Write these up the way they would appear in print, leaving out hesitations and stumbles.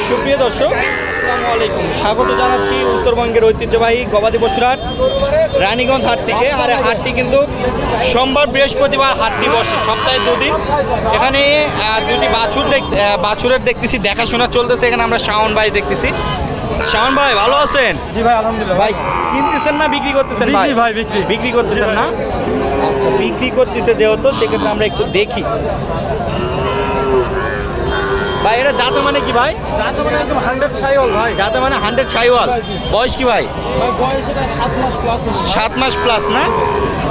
সুপ্রিয় দর্শক, আসসালামু আলাইকুম। স্বাগত জানাচ্ছি উত্তরবঙ্গের ঐতিহ্যবাহী গবাদি পশুর হাট রানীগঞ্জ হাট থেকে। আর হাটটি কিন্তু সোমবার বৃহস্পতিবার হাটটি বসে, সপ্তাহে দুদিন। এখানে দুটি বাছুরের দেখতেছি দেখাশোনা চলতেছে। এখানে আমরা শাওন ভাই দেখতেছি। শাওন ভাই ভালো আছেন? জি ভাই, আলহামদুলিল্লাহ। ভাই কিনতেছেন না বিক্রি করতেছেন? ভাই বিক্রি করতেছেন না? আচ্ছা, বিক্রি করতেছে যেহেতু সেক্ষেত্রে আমরা একটু দেখি। ভাই এটা জাতে মানে কি ভাই? জাতে মানে একদম 100 শাইওয়াল ভাই। জাতে মানে 100 শাইওয়াল। বয়স কি ভাই? বয়স এটা 7 মাস প্লাস। 7 মাস প্লাস না?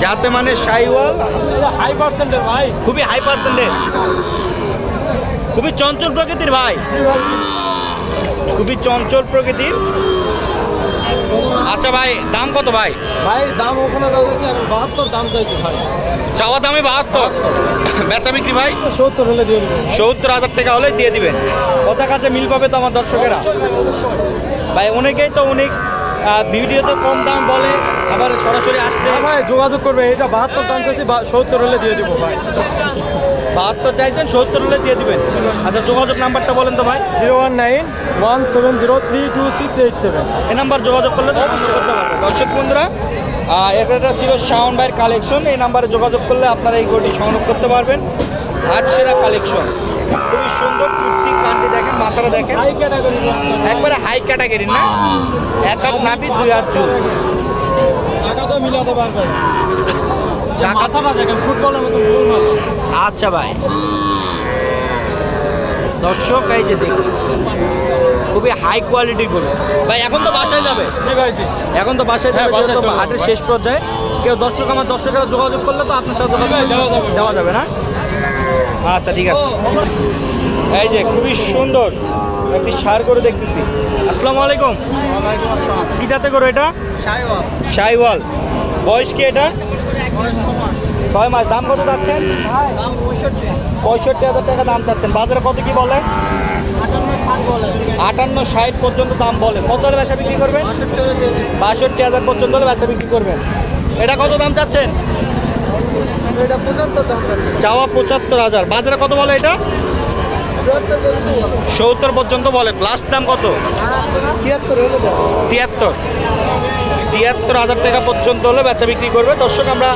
জাতে মানে শাইওয়াল, এটা হাই পার্সেন্টের ভাই, খুবই হাই পার্সেন্টের, খুবই চঞ্চল প্রকৃতির ভাই, খুবই চঞ্চল প্রকৃতির। আচ্ছা ভাই, দাম কত ভাই? ভাই দাম ওখানে যাচ্ছে 72 দাম চাইছে ভাই। চাওয়া দামে 72, বেচা বিক্রি ভাই 70 হলে দিয়ে দিবেন। 70,000 টাকা হলে দিয়ে দিবেন। কথা কাছে মিল পাবে তো আমার দর্শকেরা? ভাই অনেকেই তো অনেক ভিডিওতে কম দাম বলে, আবার সরাসরি আসলে ভাই যোগাযোগ করবে। এটা 72 দাম চাইছি, 70 হলে দিয়ে দিব ভাই। 72 চাইছেন, 70 হলে দিয়ে দিবেন। আচ্ছা, যোগাযোগ নাম্বারটা বলেন তো ভাই। 01917032687। এই নাম্বার যোগাযোগ করলে তো করতে পারবেন। দর্শক বন্ধুরা, এটা ছিল শাওন ভাইয়ের কালেকশন। এই নাম্বারে যোগাযোগ করলে আপনারা এই গরুটি সংগ্রহ করতে পারবেন। হাট সেরা কালেকশন, খুবই সুন্দর। চুট্টি কান্ডি দেখেন, মাথাটা দেখেন, হাই ক্যাটাগরি, একবারে হাই ক্যাটাগরি না? এক হাত নাভি, 2 হাত চুল। টাকা তো মিলাতে পারবেন। মাথাটা দেখেন ফুটবলের মতো গোল মাথা। আচ্ছা ভাই, দর্শক এই যে দেখুন, খুবই হাই কোয়ালিটির গরু ভাই। এখন তো বাসায় যাবে? জি ভাই, জি। এখন তো বাসায় যাবে, হাটের শেষ পর্যায়ে। কেউ দর্শকেরা যোগাযোগ করলে তো আপনার সাথে দেওয়া যাবে না? আচ্ছা, ঠিক আছে। এই যে খুবই সুন্দর একটি ষাঁড় গরু দেখতেছি। আসসালামু আলাইকুম। কি জাতে গরু এটা? শাইওয়াল। বয়স কি এটা? 6 মাস। দাম কত যাচ্ছেন? 65,000 টাকা দাম চাচ্ছেন। বাজারে কত কি বলে? 58-60 পর্যন্ত দাম বলে। কত হলে বেচা বিক্রি করবেন? 62,000 পর্যন্ত হলে বেচা বিক্রি করবেন। এটা কত দাম চাচ্ছেন? চাওয়া 75,000। বাজারে কত বলে এটা? 70 পর্যন্ত বলে। লাস্ট দাম কত? 73,000 টাকা পর্যন্ত হলে বেচা বিক্রি করবে। দর্শক, আমরা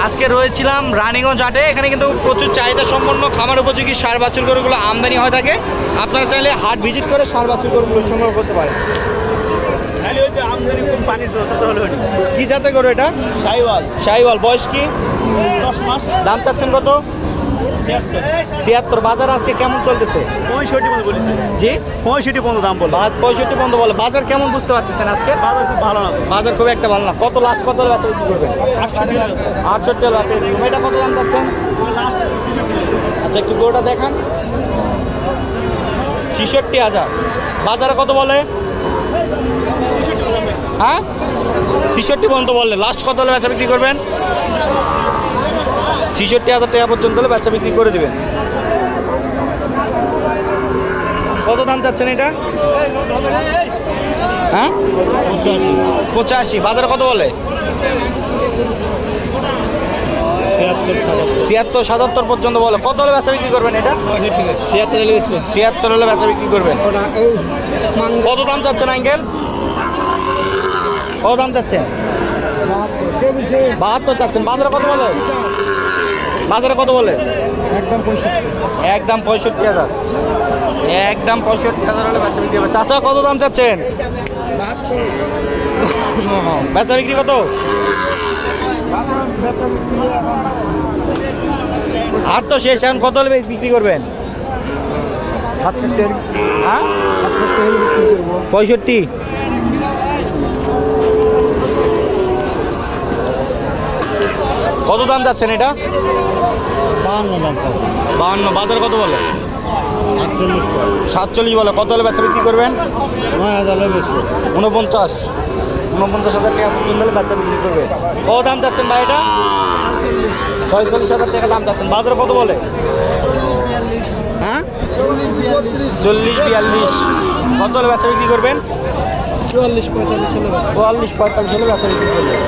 আজকে রয়েছিলাম রানীগঞ্জ হাটে। এখানে কিন্তু প্রচুর চাহিদা সম্পন্ন খামার উপযোগী ষাঁড় বাছুর গরুগুলো আমদানি হয়ে থাকে। আপনারা চাইলে হাট ভিজিট করে ষাঁড় বাছুর গরুগুলো সংগ্রহ করতে পারেন। কি জাতে গরু এটা? শাইওয়াল। বয়স কি? 10 মাস। দাম চাচ্ছেন কত? 76। বাজার আজকে কেমন চলতেছে? 65 পর্যন্ত বলেছে। জি, 65 পর্যন্ত দাম বলে। 65 পর্যন্ত বলে। বাজার কেমন বুঝতে পারতেছেন আজকে? বাজার খুব ভালো না। বাজার খুব একটা ভালো না। কত লাস্ট কত বেচা বিক্রি করবেন? 68 বেচা বিক্রি। এটা কত দাম চাচ্ছেন? আচ্ছা, একটু গরুটা দেখান। 66,000। বাজারে কত বলে? হ্যাঁ, 63 পর্যন্ত বললে। লাস্ট কত হলে বেচা বিক্রি করবেন? 66,000 টাকা পর্যন্ত হলে বেচা বিক্রি করে দেবেন। কত দাম চাচ্ছেন এটা? হ্যাঁ, 85। বাজারে কত বলে? 76-77 পর্যন্ত বলে। কত হলে বেচা বিক্রি করবেন এটা? 76 হলে বেচা বিক্রি করবেন। কত দাম চাচ্ছেন আঙ্কেল? কত দাম চাচ্ছেন? 72 চাচ্ছেন। বাজারে কত বলে? বাজারে কত বলে? একদম 65। একদম 65,000। একদম 65,000 হলে বেচা বিক্রি হবে। চাচা কত দাম চাচ্ছেন? বেচা বিক্রি কত? আর তো শেষ। এখন কত হলে বিক্রি করবেন? 65। হ্যাঁ, 65। কত দাম যাচ্ছেন এটা? 52 দাম চাইছে। 52। বাজারে কত বলে? 47 বলে। কত হলে বেচা বিক্রি করবেন? 9,000 বেশি। 49,000 টাকা পর্যন্ত হলে বেচা বিক্রি করবে। কত দাম চাচ্ছেন ভাই এটা? 46,000 টাকা দাম চাচ্ছেন। বাজারে কত বলে? হ্যাঁ, 40-42। কত হলে বেচা বিক্রি করবেন? 44-45 হলে বেচা বিক্রি করবেন।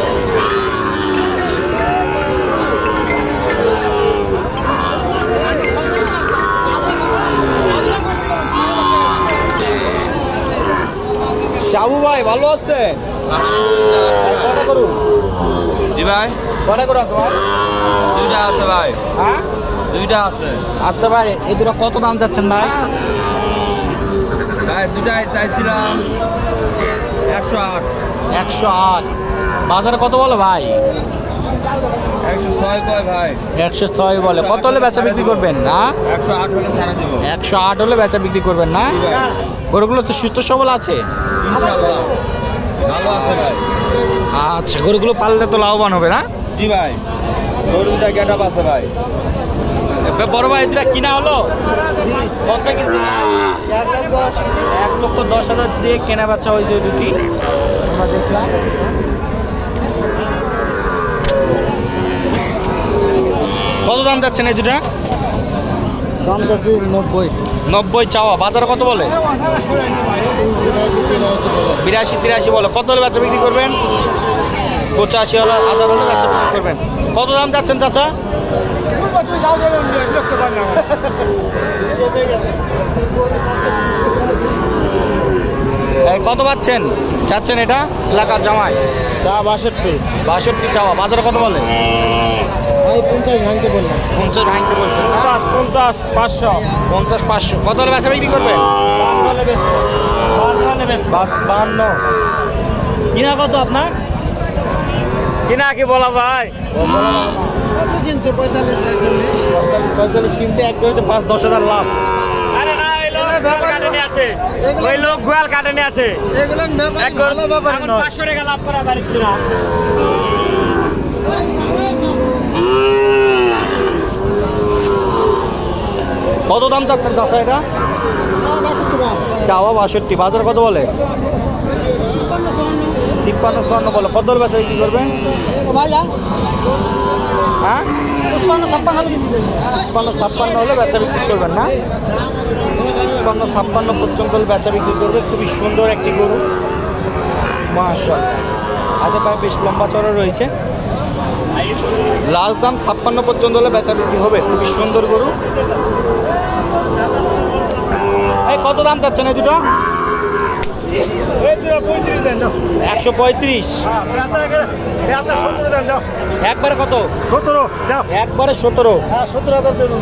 শাবু ভাই ভালো আছেন? কটা করুন জি ভাই, কটা করুন আছে ভাই? দুইটা আছে ভাই। হ্যাঁ দুইটা আছে আচ্ছা ভাই, এই দুটো কত দাম যাচ্ছেন ভাই? ভাই দুটাই চাইছিলাম 108। 108। বাজারে কত বলো ভাই? 106 কয় ভাই। 106 বলে। কত হলে বেচা বিক্রি করবেন না? 108 হলে ছাড়া দিব। 108 হলে বেচা বিক্রি করবেন না? গরুগুলো তো সুস্থ সবল আছে ইনশাআল্লাহ ভালো আছে ভাই। আচ্ছা, গরুগুলো পাললে তো লাভবান হবে না? জি ভাই, গরু দুটা গেটআপ আছে ভাই। বড় ভাই এটা কিনা হলো কত কিনতে? 1,10,000 দিয়ে কেনা বেচা হয়েছে দুটি, আমরা দেখলাম। কত দাম যাচ্ছেন এই দুটা? দাম যাচ্ছে 90। 90 চাওয়া। বাজারে কত বলে? 82-83 বলে। কত হলে বেচা বিক্রি করবেন? 85,000 হলে বেচা বিক্রি করবেন। কত দাম যাচ্ছেন চাচা? কত পাচ্ছেন চাচ্ছেন এটা? এলাকার জামাই 62 চাওয়া। বাজারে কত বলে? 50 ভাঙতে বললাম। 50 ভাঙতে বলছেন না? 50 500 50-500। কত হলে বেচা বিক্রি করবেন? 52। কিনা কত আপনার? কিনা কি বলা ভাই? কত কিনছে? 45 45 কিনছে। এক করে 5-10,000 লাভ। আরে না, এই লোক গোয়াল কাটেনি আছে, ওই লোক গোয়াল কাটেনি আছে। এগুলো এক ভালো ব্যাপার নয়। 500 টাকা লাভ করা বাড়িতে না। কত দাম চাচ্ছেন চাষা এটা? চাওয়া 62। বাজার কত বলে? 53-54 বলে। কত হলে বেচা বিক্রি করবেন? হ্যাঁ 56 হলে বেচা বিক্রি করবেন না? 56 পর্যন্ত হলে বেচা বিক্রি করবে। খুবই সুন্দর একটি গরু, মাশাআল্লাহ। হাতে পায়ে বেশ লম্বা চড়া রয়েছে। লাস্ট দাম 56 পর্যন্ত হলে বেচা বিক্রি হবে। খুবই সুন্দর গরু। এই কত দাম চাচ্ছেন এই দুটো? 135। একবারে কত? 17 যাও। একবারে 17। 17,000 দেবো।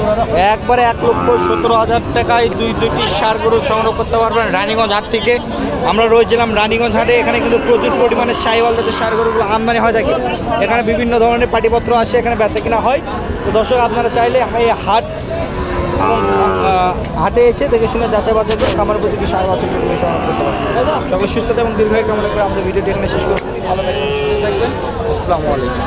একবারে 1,17,000 টাকায় দুইটি ষাঁড় গরু সংগ্রহ করতে পারবেন রানীগঞ্জ হাট থেকে। আমরা রয়েছিলাম রানীগঞ্জ হাটে। এখানে কিন্তু প্রচুর পরিমাণে শাহিওয়াল জাতের ষাঁড় গরুগুলো আমদানি হয় থাকে। এখানে বিভিন্ন ধরনের পাটিপত্র আসে, এখানে বেচা কিনা হয়। তো দর্শক, আপনারা চাইলে এই হাট এবং হাটে এসে দেখে শুনে যাচাই বাছাই করে খামার উপযোগী ষাঁড় বাছুর সংগ্রহ করতে পারবেন। সকল সুস্থতা এবং দীর্ঘায়ু কামনা করে আমাদের ভিডিওটি এখানে শেষ করছি। ভালো থাকবেন, সুস্থ থাকবেন। আসসালামু আলাইকুম।